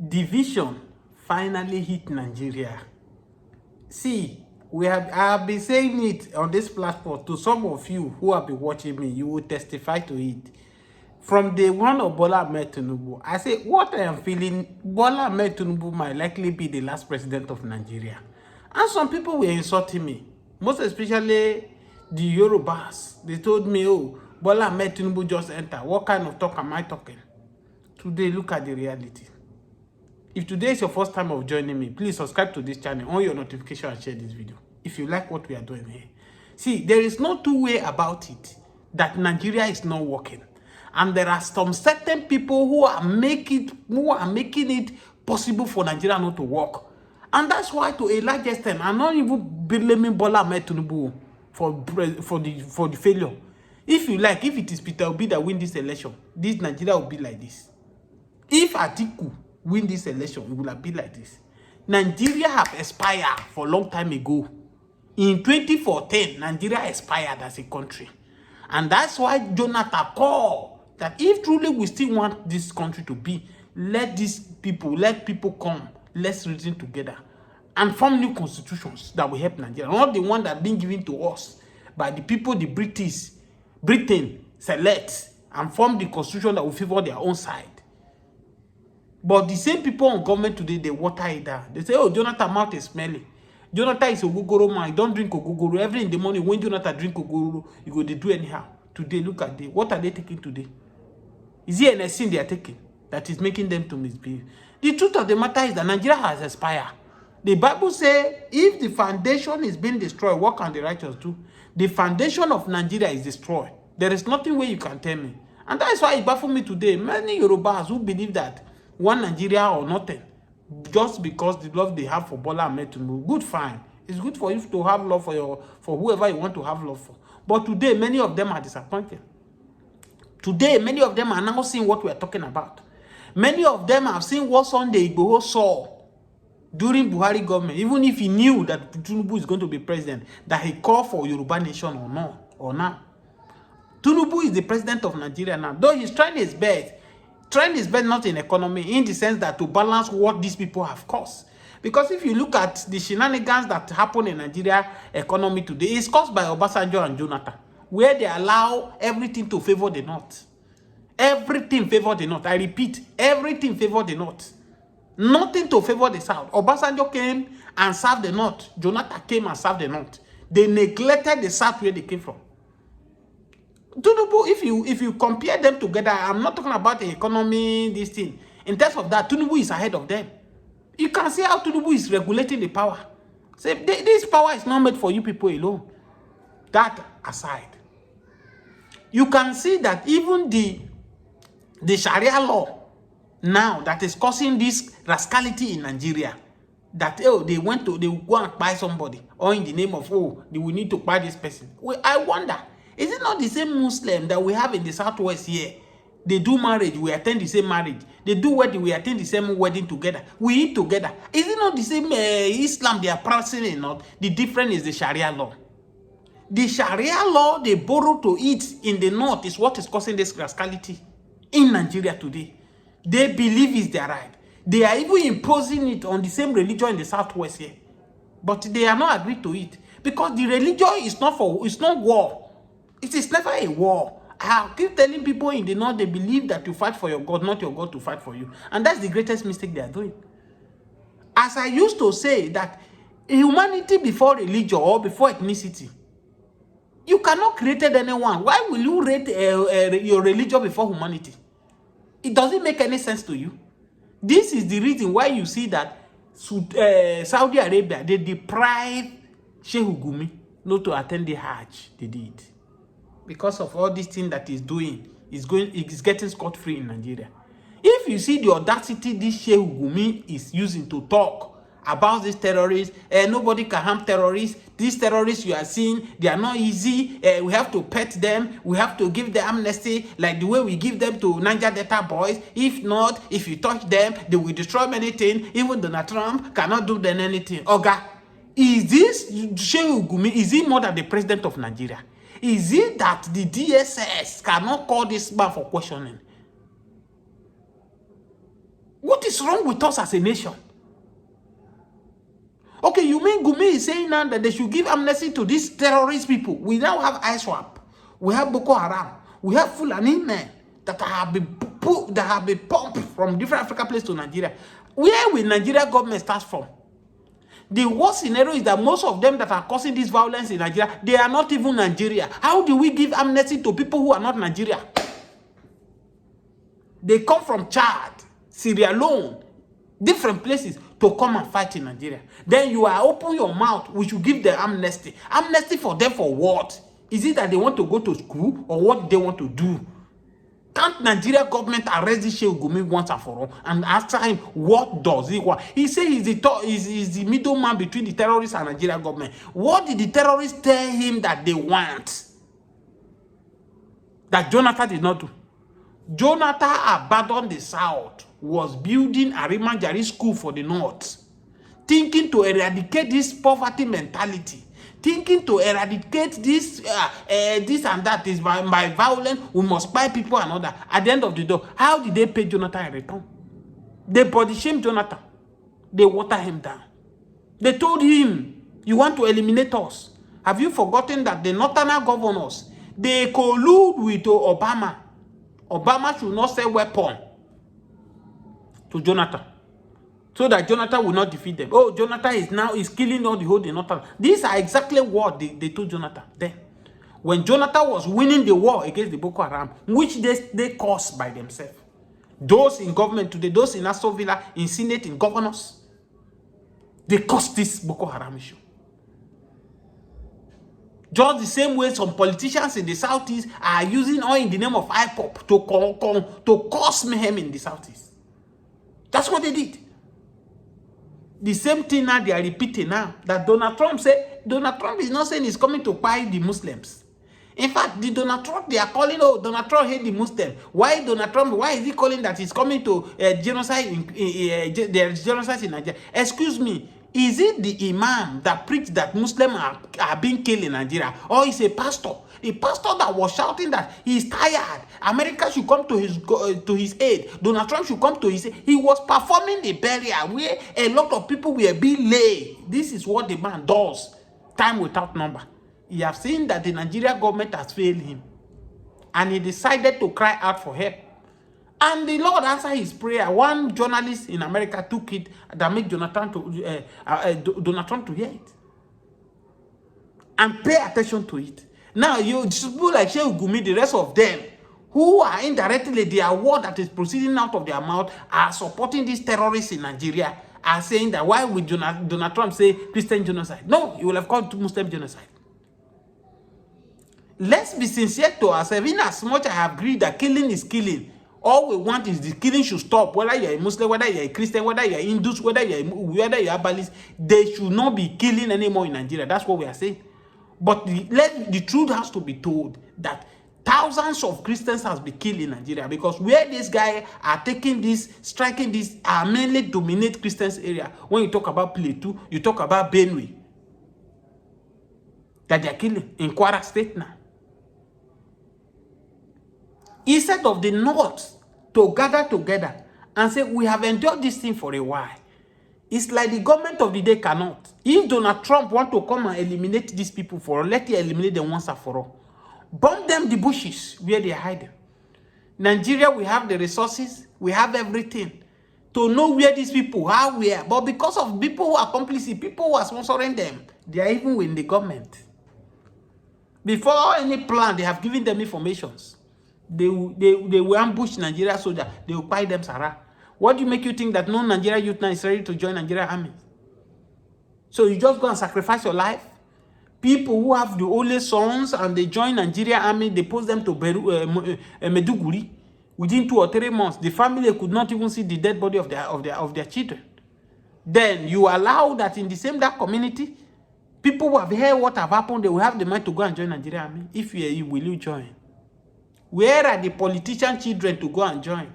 Division finally hit Nigeria. See, I have been saying it on this platform to some of you who have been watching me. You will testify to it. From the one of Bola Ahmed Tinubu, I say what I am feeling, Bola Ahmed Tinubu might likely be the last president of Nigeria. And some people were insulting me, most especially the Yorubas. They told me, oh, Bola Ahmed Tinubu just entered. What kind of talk am I talking? Today, look at the reality. If today is your first time of joining me, please subscribe to this channel, on your notification, and share this video if you like what we are doing here. See, there is no two way about it that Nigeria is not working. And there are some certain people who are making it possible for Nigeria not to work. And that's why, to a large extent, I'm not even blaming Bola Ahmed Tinubu for the failure. If you like, if it is Peter Obi that win this election, this Nigeria will be like this. If Atiku win this election, it will be like this. Nigeria have expired for a long time ago. In 2014, Nigeria expired as a country. And that's why Jonathan called that if truly we still want this country to be, let people come, let's reason together and form new constitutions that will help Nigeria. Not the one that been given to us by the people the Britain select and form the constitution that will favor their own side. But the same people on government today, they water it down. They say, oh, Jonathan mouth is smelly. Jonathan is a ogogoro man. You don't drink ogogoro. Every in the morning, when Jonathan drink ogogoro, you go, they do anyhow. Today, look at this. What are they taking today? Is it a sin they are taking that is making them to misbehave? The truth of the matter is that Nigeria has expired. The Bible says, if the foundation is being destroyed, what can the righteous do? The foundation of Nigeria is destroyed. There is nothing where you can tell me. And that is why it baffles me today. Many Yorubas who believe that one Nigeria or nothing, just because the love they have for Bola Ahmed Tinubu, good, fine. It's good for you to have love for whoever you want to have love for. But today, many of them are disappointed. Today, many of them are now seeing what we are talking about. Many of them have seen what Sunday Igboho saw during Buhari government, even if he knew that Tinubu is going to be president, that he called for Yoruba nation or not. Tinubu is the president of Nigeria now, though he's trying his best. Trying his best not in economy, in the sense that to balance what these people have caused. Because if you look at the shenanigans that happen in Nigeria economy today, it's caused by Obasanjo and Jonathan, where they allow everything to favor the North. Everything favor the North. I repeat, everything favor the North. Nothing to favor the South. Obasanjo came and served the North. Jonathan came and served the North. They neglected the South where they came from. Tinubu, if you compare them together, I'm not talking about the economy, this thing. In terms of that, Tinubu is ahead of them. You can see how Tinubu is regulating the power. Say, this power is not made for you people alone. That aside, you can see that even the Sharia law now that is causing this rascality in Nigeria, that they will go and buy somebody, or in the name of we need to buy this person. Well, I wonder, is it not the same Muslim that we have in the Southwest here? They do marriage, we attend the same marriage. They do wedding, we attend the same wedding together. We eat together. Is it not the same Islam they are practicing or not? The difference is the Sharia law. The Sharia law they borrow to eat in the North is what is causing this rascality in Nigeria today. They believe it's their right. They are even imposing it on the same religion in the Southwest here. But they are not agreed to it. Because the religion is not war. It is never a war. I keep telling people in the North, they believe that you fight for your God, not your God to fight for you. And that's the greatest mistake they are doing. As I used to say, that humanity before religion or before ethnicity, you cannot create anyone. Why will you rate your religion before humanity? It doesn't make any sense to you. This is the reason why you see that Saudi Arabia, they deprive Sheikh Gumi not to attend the Hajj. They did. Because of all this thing that he's doing, he's getting scot-free in Nigeria. If you see the audacity this Sheikh Gumi is using to talk about these terrorists, nobody can harm terrorists. These terrorists you are seeing, they are not easy. We have to pet them. We have to give them amnesty like the way we give them to Niger Delta boys. If not, if you touch them, they will destroy many things. Even Donald Trump cannot do them anything. Oga, is this Sheikh Gumi, is he more than the president of Nigeria? Is it that the DSS cannot call this man for questioning? What is wrong with us as a nation? Okay, you mean Gumi is saying now that they should give amnesty to these terrorist people? We now have ISWAP, we have Boko Haram, we have Fulani men that have been pumped from different African places to Nigeria. Where will Nigeria government start from? The worst scenario is that most of them that are causing this violence in Nigeria, they are not even Nigeria. How do we give amnesty to people who are not Nigeria? They come from Chad, Sierra Leone, different places to come and fight in Nigeria. Then you are open your mouth, we should give them amnesty. Amnesty for them for what? Is it that they want to go to school or what they want to do? Can't Nigeria government arrest this Sheikh Gumi once and for all and ask him what does he want? He says he's the middleman between the terrorists and Nigeria government. What did the terrorists tell him that they want? That Jonathan did not do. Jonathan abandoned the South, was building a Rimanjari school for the North, thinking to eradicate this poverty mentality, thinking to eradicate this and that is by violence, we must buy people and all that. At the end of the day, how did they pay Jonathan a return? They body shame Jonathan. They water him down. They told him, you want to eliminate us. Have you forgotten that the northern governors, they collude with Obama? Obama should not sell weapon to Jonathan, so that Jonathan will not defeat them. Oh, Jonathan is killing all the whole Northern. These are exactly what they told Jonathan then. When Jonathan was winning the war against the Boko Haram, which they caused by themselves. Those in government today, those in Aston Villa, in Senate, in governors, they caused this Boko Haram issue. Just the same way some politicians in the Southeast are using oil in the name of IPOP to cause mayhem in the Southeast. That's what they did. The same thing now they are repeating now. That Donald Trump said, Donald Trump is not saying he's coming to buy the Muslims. In fact, the Donald Trump, they are calling, oh, Donald Trump hate the Muslims. Why is he calling that he's coming to genocide in Nigeria? Excuse me. Is it the imam that preached that Muslims are being killed in Nigeria? Or is a pastor? A pastor that was shouting that he's tired. America should come to his aid. Donald Trump should come to his aid. He was performing the burial where a lot of people were being laid. This is what the man does. Time without number. He has seen that the Nigeria government has failed him. And he decided to cry out for help. And the Lord answered his prayer. One journalist in America took it that made Donald Trump to hear it. And pay attention to it. Now, you people like Sheikh Gumi, the rest of them, who are indirectly, their word that is proceeding out of their mouth, are supporting these terrorists in Nigeria, are saying that why would Donald Trump say Christian genocide? No, he will have called Muslim genocide. Let's be sincere to ourselves. In as much I agree that killing is killing, all we want is the killing should stop. Whether you're a Muslim, whether you're a Christian, whether you're Hindus, whether you're Abalis, they should not be killing anymore in Nigeria. That's what we are saying. But the truth has to be told that thousands of Christians has been killed in Nigeria because where these guys are taking this, striking this, are mainly dominate Christians area. When you talk about Plateau, you talk about Benue, that they are killing in Kwara State now. Instead of the North to gather together and say, we have endured this thing for a while. It's like the government of the day cannot. If Donald Trump want to come and eliminate these people for all, let him eliminate them once and for all. Bomb them the bushes where they are hiding. Nigeria, we have the resources, we have everything to know where these people are, where. But because of people who are complicit, people who are sponsoring them, they are even in the government. Before any plan, they have given them informations. They will ambush Nigeria soldiers. They will buy them Sarah. What do you make you think that no Nigeria youth now is ready to join Nigeria army? So you just go and sacrifice your life? People who have the only sons and they join Nigeria army, they post them to Meduguri. Within 2 or 3 months, the family could not even see the dead body of their children. Then you allow that in the same that community, people who have heard what have happened, they will have the mind to go and join Nigeria army. If you will you join? Where are the politician children to go and join?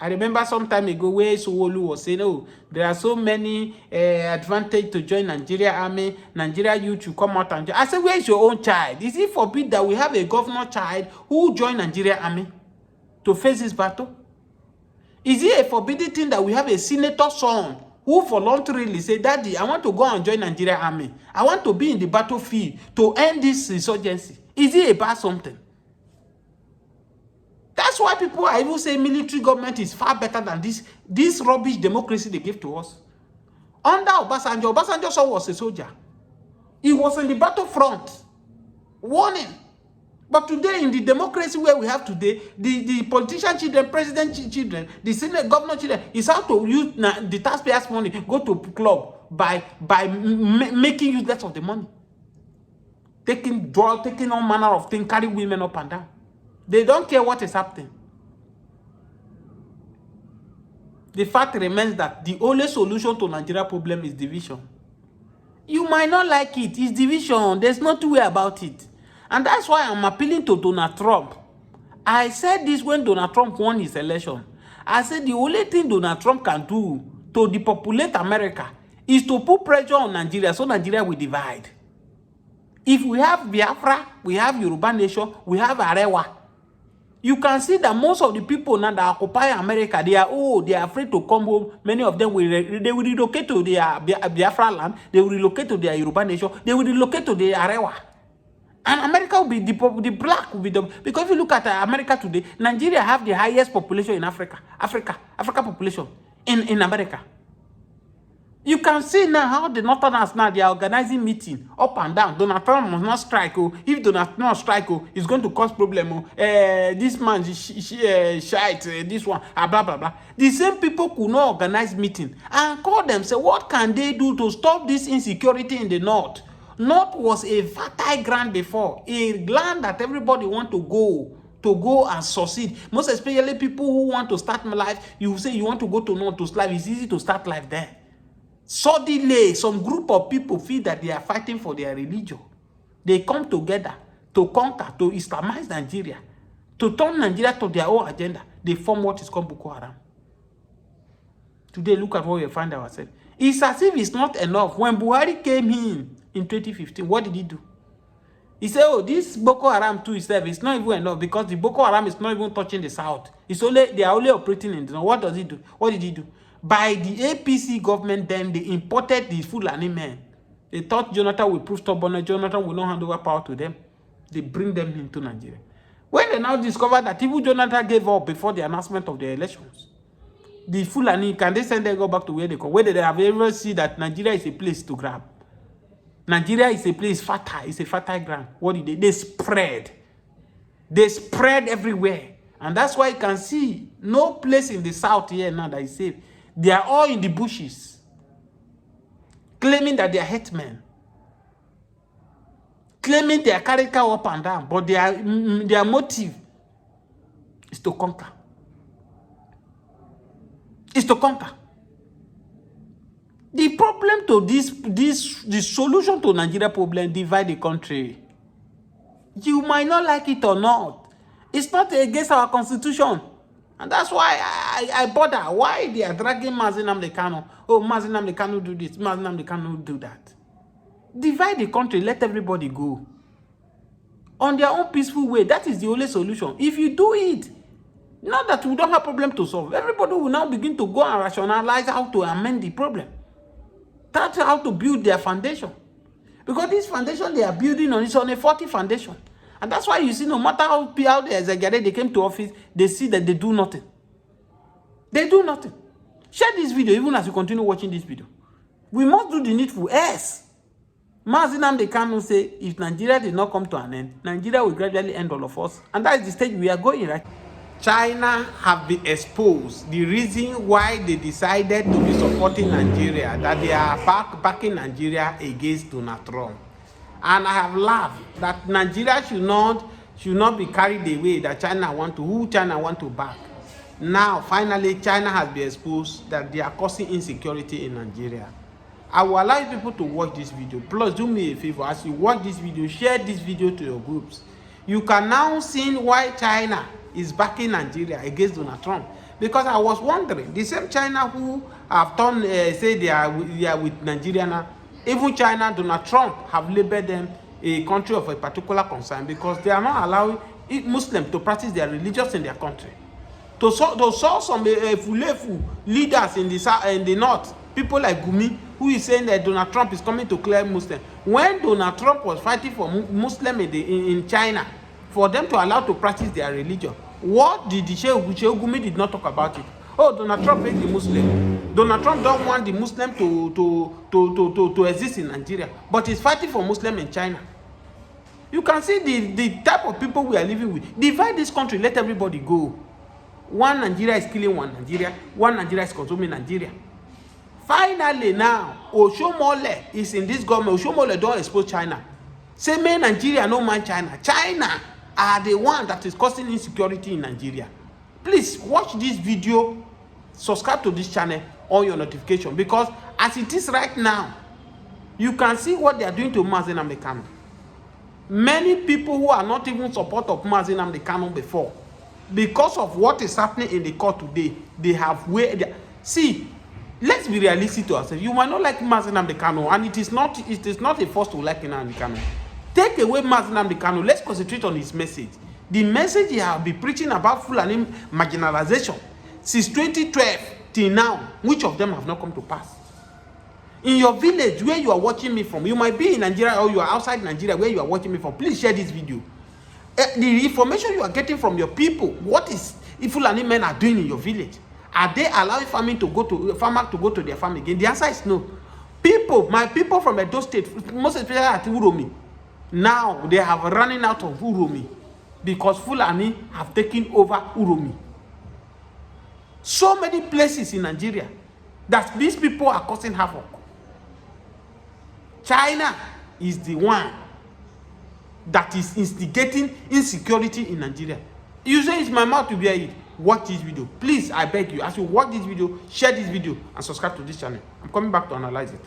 I remember some time ago where Sowolu was saying, oh, there are so many advantages to join Nigeria army. Nigeria youth should come out and join. I said, where is your own child? Is it forbid that we have a governor child who join Nigeria army to face this battle? Is it a forbidden thing that we have a senator's son who voluntarily say, Daddy, I want to go and join Nigeria army. I want to be in the battlefield to end this insurgency. Is it about something? That's why people are even saying military government is far better than this rubbish democracy they give to us. Under Obasanjo son was a soldier. He was in the battlefront, warning. But today, in the democracy where we have today, the politician children, president children, the senate governor children, is how to use the taxpayers' money, go to club by making use less of the money. Taking all manner of things, carry women up and down. They don't care what is happening. The fact remains that the only solution to Nigeria problem is division. You might not like it. It's division. There's no two way about it. And that's why I'm appealing to Donald Trump. I said this when Donald Trump won his election. I said the only thing Donald Trump can do to depopulate America is to put pressure on Nigeria so Nigeria will divide. If we have Biafra, we have Yoruba nation, we have Arewa. You can see that most of the people now that occupy America, they are afraid to come home. Many of them will relocate to their Biafra land. They will relocate to their Yoruba nation. They will relocate to their Arewa. And America will be the black will be the, because if you look at America today, Nigeria have the highest population in Africa population in America. You can see now how the Northerners now they are organizing meeting up and down. Donald Trump must not strike. If Donald Trump strike, it's going to cause problem. This man shite. This one, blah blah blah. The same people could not organize meeting and call them. Say, what can they do to stop this insecurity in the North? North was a fertile ground before, a land that everybody want to go and succeed. Most especially people who want to start life. You say you want to go to North to life. It's easy to start life there. Suddenly, some group of people feel that they are fighting for their religion. They come together to conquer, to Islamize Nigeria, to turn Nigeria to their own agenda. They form what is called Boko Haram. Today, look at where we find ourselves. It's as if it's not enough. When Buhari came in 2015, what did he do? He said, oh, this Boko Haram too itself is not even enough because the Boko Haram is not even touching the south. They are only operating in the north. What does he do? What did he do? By the APC government, then they imported the Fulani men. They thought Jonathan will prove stubborn. Jonathan will not hand over power to them. They bring them into Nigeria. When they now discover that even Jonathan gave up before the announcement of the elections, the Fulani, can they send them go back to where they come? Where they have ever seen that Nigeria is a place to grab? Nigeria is a place fertile. It's a fertile ground. What did they? They spread. They spread everywhere. And that's why you can see no place in the south here now that is safe. They are all in the bushes, claiming that they are headmen, claiming they are carrying cow up and down, but their motive is to conquer. Is to conquer. The problem to the solution to Nigeria problem, divide the country. You might not like it or not. It's not against our constitution. And that's why I bother. Why they are dragging Mazi Nnamdi Kanu? Oh, Mazi Nnamdi Kanu do this, Mazi Nnamdi Kanu do that. Divide the country, let everybody go. On their own peaceful way, that is the only solution. If you do it, not that we don't have problem to solve. Everybody will now begin to go and rationalize how to amend the problem. That's how to build their foundation. Because this foundation they are building on is on a faulty foundation. And that's why you see, no matter how they exaggerate, they came to office, they see that they do nothing. They do nothing. Share this video even as you continue watching this video. We must do the needful. Yes. Mazi Nnamdi Kanu say, if Nigeria did not come to an end, Nigeria will gradually end all of us. And that is the stage we are going, right? China have been exposed. The reason why they decided to be supporting Nigeria, that they are backing Nigeria against Donald Trump. And I have laughed that Nigeria should not be carried away that China want to, who China want to back. Now, finally, China has been exposed that they are causing insecurity in Nigeria. I will allow people to watch this video. Plus, do me a favor, as you watch this video, share this video to your groups. You can now see why China is backing Nigeria against Donald Trump. Because I was wondering, the same China who have done, say they are with Nigeria now, even China, Donald Trump have labeled them a country of a particular concern because they are not allowing Muslims to practice their religions in their country. to saw some fulefu leaders in the north, people like Gumi, who is saying that Donald Trump is coming to clear Muslim. When Donald Trump was fighting for Muslim in China, for them to allow to practice their religion, what did the Sheikh Gumi did not talk about it? Oh, Donald Trump hates the Muslim. Donald Trump don't want the Muslim to exist in Nigeria, but he's fighting for Muslim in China. You can see the type of people we are living with. Divide this country, let everybody go. One Nigeria is killing one Nigeria is consuming Nigeria. Finally now, Oshomole is in this government. Oshomole don't expose China. Say, man, Nigeria no man China. China are the one that is causing insecurity in Nigeria. Please watch this video, subscribe to this channel, on your notification, because as it is right now, you can see what they are doing to Mazi Nnamdi Kanu. Many people who are not even support of Mazi Nnamdi Kanu before, because of what is happening in the court today, they have see, let's be realistic to ourselves. You might not like Mazi Nnamdi Kanu, and it is not a force to like Nnamdi Kanu. Take away Mazi Nnamdi Kanu, let's concentrate on his message. The message he has been preaching about Fulani marginalization since 2012 till now, which of them have not come to pass? In your village where you are watching me from, you might be in Nigeria or you are outside Nigeria where you are watching me from, please share this video. The information you are getting from your people, what is Fulani men are doing in your village? Are they allowing farmers to go to their farm again? The answer is no. My people from Edo State, most especially at Uromi, now they have running out of Uromi because Fulani have taken over Uromi. So many places in Nigeria that these people are causing havoc. China is the one that is instigating insecurity in Nigeria. You say it's my mouth to bear it. Watch this video. Please, I beg you, as you watch this video, share this video and subscribe to this channel. I'm coming back to analyze it.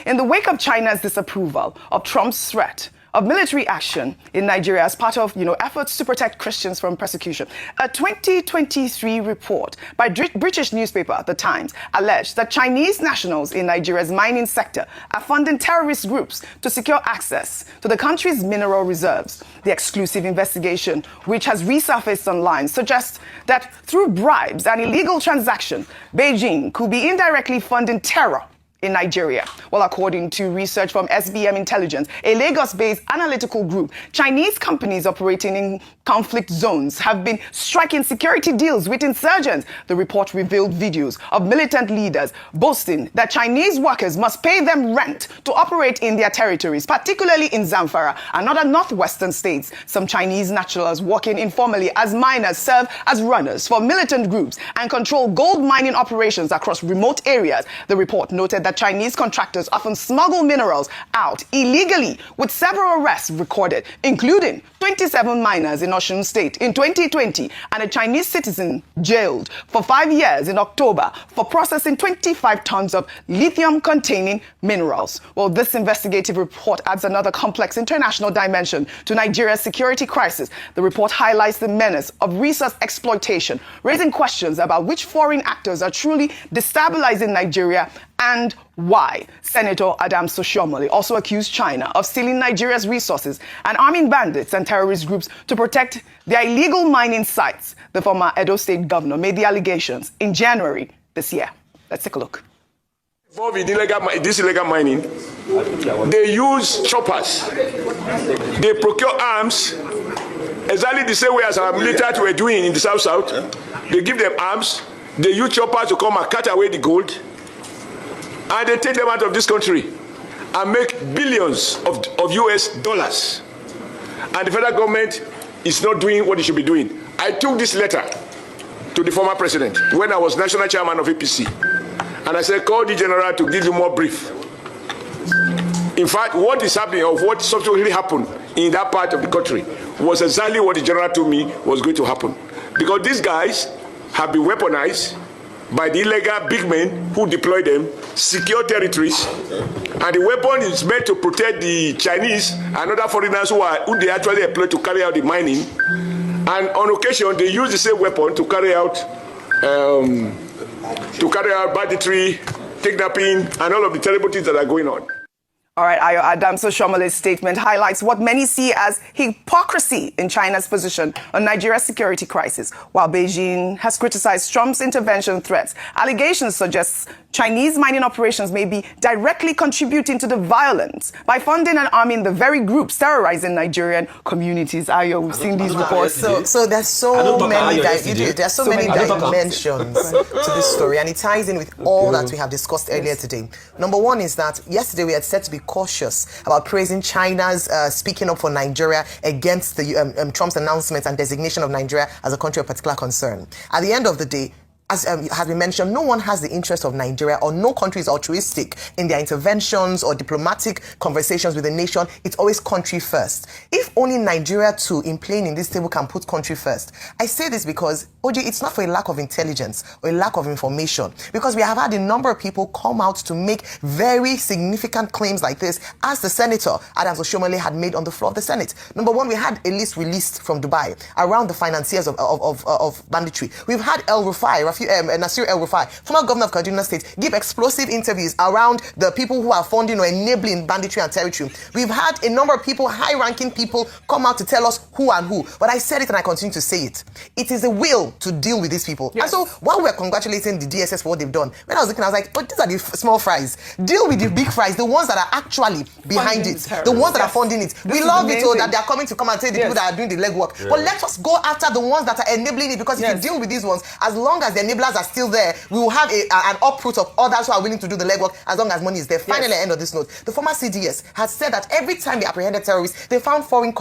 In the wake of China's disapproval of Trump's threat of military action in Nigeria as part of, efforts to protect Christians from persecution, a 2023 report by British newspaper The Times alleged that Chinese nationals in Nigeria's mining sector are funding terrorist groups to secure access to the country's mineral reserves. The exclusive investigation, which has resurfaced online, suggests that through bribes and illegal transactions, Beijing could be indirectly funding terror in Nigeria. Well, according to research from SBM Intelligence, a Lagos-based analytical group, Chinese companies operating in conflict zones have been striking security deals with insurgents. The report revealed videos of militant leaders boasting that Chinese workers must pay them rent to operate in their territories, particularly in Zamfara and other northwestern states. Some Chinese nationals working informally as miners serve as runners for militant groups and control gold mining operations across remote areas. The report noted that Chinese contractors often smuggle minerals out illegally, with several arrests recorded, including 27 miners in Osun State in 2020 and a Chinese citizen jailed for 5 years in October for processing 25 tons of lithium-containing minerals. Well, this investigative report adds another complex international dimension to Nigeria's security crisis. The report highlights the menace of resource exploitation, raising questions about which foreign actors are truly destabilizing Nigeria and why. Senator Adam Soshomole also accused China of stealing Nigeria's resources and arming bandits and terrorist groups to protect their illegal mining sites. The former Edo State governor made the allegations in January this year. Let's take a look. Involved in this illegal mining, they use choppers. They procure arms exactly the same way as our military were doing in the South. They give them arms. They use choppers to come and cut away the gold. And they take them out of this country and make billions of US dollars. And the federal government is not doing what it should be doing. I took this letter to the former president when I was national chairman of APC. And I said, call the general to give you more brief. In fact, what is happening or what subsequently happened in that part of the country was exactly what the general told me was going to happen. Because these guys have been weaponized by the illegal big men who deploy them, secure territories, and the weapon is meant to protect the Chinese and other foreigners who they actually employ to carry out the mining. And on occasion, they use the same weapon to carry out banditry, kidnapping, and all of the terrible things that are going on. All right, Ayo Adams Oshomale's statement highlights what many see as hypocrisy in China's position on Nigeria's security crisis. While Beijing has criticized Trump's intervention threats, allegations suggest Chinese mining operations may be directly contributing to the violence by funding and arming the very groups terrorizing Nigerian communities. Ayo, we've seen these reports. So there's so many dimensions to this story, and it ties in with all that we have discussed earlier today. Number one is that yesterday we had said to be cautious about praising China's speaking up for Nigeria against the Trump's announcement and designation of Nigeria as a country of particular concern. At the end of the day, as has been mentioned, no one has the interest of Nigeria, or no country is altruistic in their interventions or diplomatic conversations with the nation. It's always country first. If only Nigeria too, in playing in this table, can put country first. I say this because, OJ, it's not for a lack of intelligence or a lack of information, because we have had a number of people come out to make very significant claims like this, as the Senator Adams Oshomale had made on the floor of the Senate. Number one, we had a list released from Dubai around the financiers of banditry. We've had Nasir El-Rufai, former governor of Kaduna State, give explosive interviews around the people who are funding or enabling banditry and territory. We've had a number of people, high-ranking people, come out to tell us who and who. But I said it and I continue to say it. It is a will to deal with these people. Yes. And so while we're congratulating the DSS for what they've done, when I was looking, I was like, oh, these are the small fries. Deal with the big fries, the ones that are actually behind it, the ones that are funding it. We love it, so that they're coming to come and say the people that are doing the legwork. Yeah. But let us go after the ones that are enabling it, because if you deal with these ones, as long as the enablers are still there, we will have an uproot of others who are willing to do the legwork, as long as money is there. Finally, end of this note, the former CDS has said that every time they apprehended terrorists, they found foreign currency